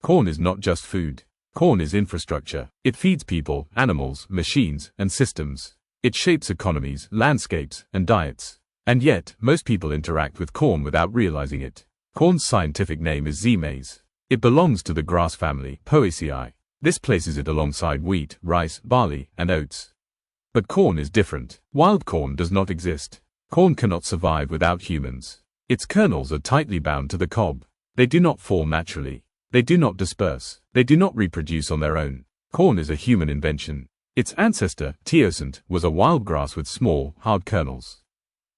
Corn is not just food. Corn is infrastructure. It feeds people, animals, machines, and systems. It shapes economies, landscapes, and diets. And yet, most people interact with corn without realizing it. Corn's scientific name is maize. It belongs to the grass family, Poaceae. This places it alongside wheat, rice, barley, and oats. But corn is different. Wild corn does not exist. Corn cannot survive without humans. Its kernels are tightly bound to the cob. They do not form naturally. They do not disperse. They do not reproduce on their own. Corn is a human invention. Its ancestor, teosinte, was a wild grass with small, hard kernels.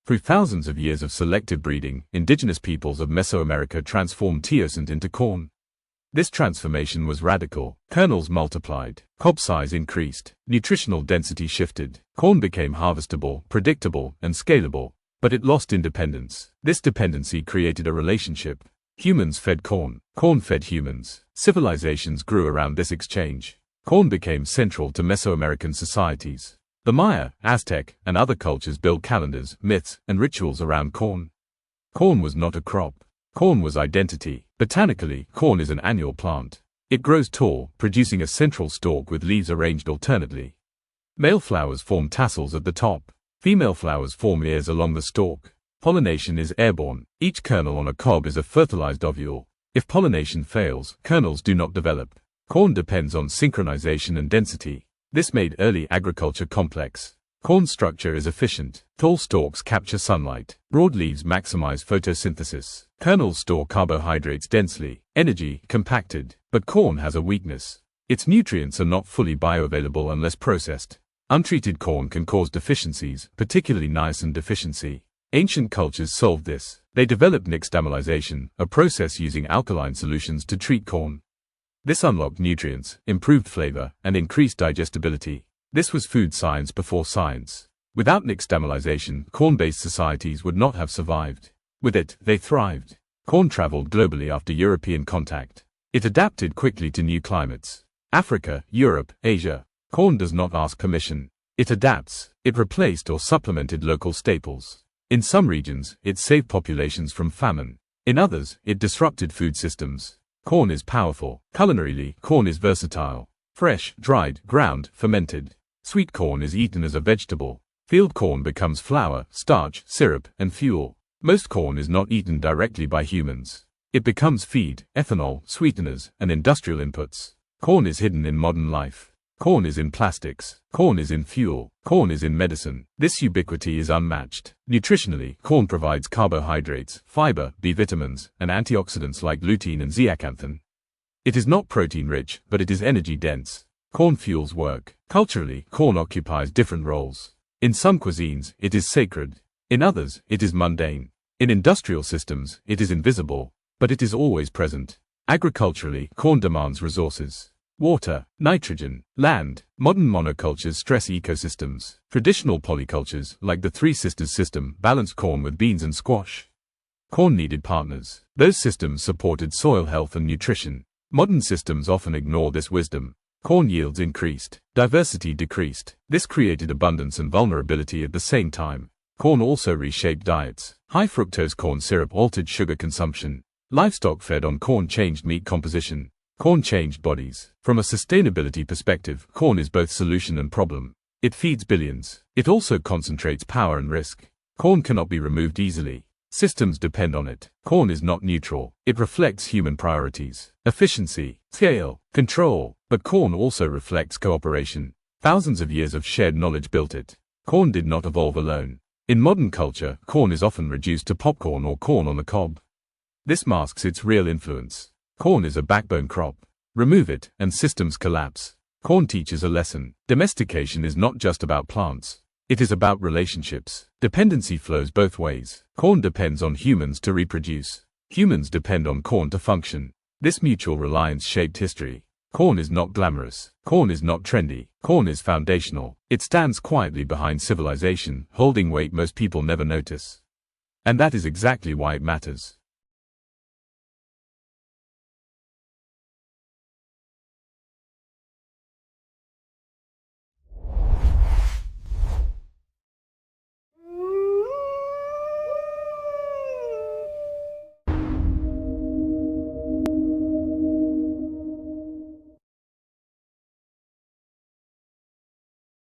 Through thousands of years of selective breeding, indigenous peoples of Mesoamerica transformed teosinte into corn. This transformation was radical. Kernels multiplied, cob size increased, nutritional density shifted. Corn became harvestable, predictable, and scalable, but it lost independence. This dependency created a relationship. Humans fed corn. Corn fed humans. Civilizations grew around this exchange. Corn became central to Mesoamerican societies. The Maya, Aztec, and other cultures built calendars, myths, and rituals around corn. Corn was not a crop. Corn was identity. Botanically, corn is an annual plant. It grows tall, producing a central stalk with leaves arranged alternately. Male flowers form tassels at the top. Female flowers form ears along the stalk. Pollination is airborne. Each kernel on a cob is a fertilized ovule. If pollination fails, kernels do not develop. Corn depends on synchronization and density. This made early agriculture complex. Corn's structure is efficient. Tall stalks capture sunlight. Broad leaves maximize photosynthesis. Kernels store carbohydrates densely. Energy, compacted. But corn has a weakness. Its nutrients are not fully bioavailable unless processed. Untreated corn can cause deficiencies, particularly niacin deficiency. Ancient cultures solved this. They developed nixtamalization, a process using alkaline solutions to treat corn. This unlocked nutrients, improved flavor, and increased digestibility. This was food science before science. Without nixtamalization, corn-based societies would not have survived. With it, they thrived. Corn traveled globally after European contact. It adapted quickly to new climates. Africa, Europe, Asia. Corn does not ask permission. It adapts. It replaced or supplemented local staples. In some regions, it saved populations from famine. In others, it disrupted food systems. Corn is powerful. Culinarily, corn is versatile. Fresh, dried, ground, fermented. Sweet corn is eaten as a vegetable. Field corn becomes flour, starch, syrup, and fuel. Most corn is not eaten directly by humans. It becomes feed, ethanol, sweeteners, and industrial inputs. Corn is hidden in modern life. Corn is in plastics. Corn is in fuel. Corn is in medicine. This ubiquity is unmatched. Nutritionally, corn provides carbohydrates, fiber, B vitamins, and antioxidants like lutein and zeaxanthin. It is not protein-rich, but it is energy-dense. Corn fuels work. Culturally, corn occupies different roles. In some cuisines, it is sacred. In others, it is mundane. In industrial systems, it is invisible, but it is always present. Agriculturally, corn demands resources. Water, nitrogen, land. Modern monocultures stress ecosystems. Traditional polycultures, like the Three Sisters system, balanced corn with beans and squash. Corn needed partners. Those systems supported soil health and nutrition. Modern systems often ignore this wisdom. Corn yields increased. Diversity decreased. This created abundance and vulnerability at the same time. Corn also reshaped diets. High fructose corn syrup altered sugar consumption. Livestock fed on corn changed meat composition. Corn changed bodies. From a sustainability perspective, corn is both solution and problem. It feeds billions. It also concentrates power and risk. Corn cannot be removed easily. Systems depend on it. Corn is not neutral. It reflects human priorities, efficiency, scale, control. But corn also reflects cooperation. Thousands of years of shared knowledge built it. Corn did not evolve alone. In modern culture, corn is often reduced to popcorn or corn on the cob. This masks its real influence. Corn is a backbone crop. Remove it, and systems collapse. Corn teaches a lesson. Domestication is not just about plants. It is about relationships. Dependency flows both ways. Corn depends on humans to reproduce. Humans depend on corn to function. This mutual reliance shaped history. Corn is not glamorous. Corn is not trendy. Corn is foundational. It stands quietly behind civilization, holding weight most people never notice. And that is exactly why it matters.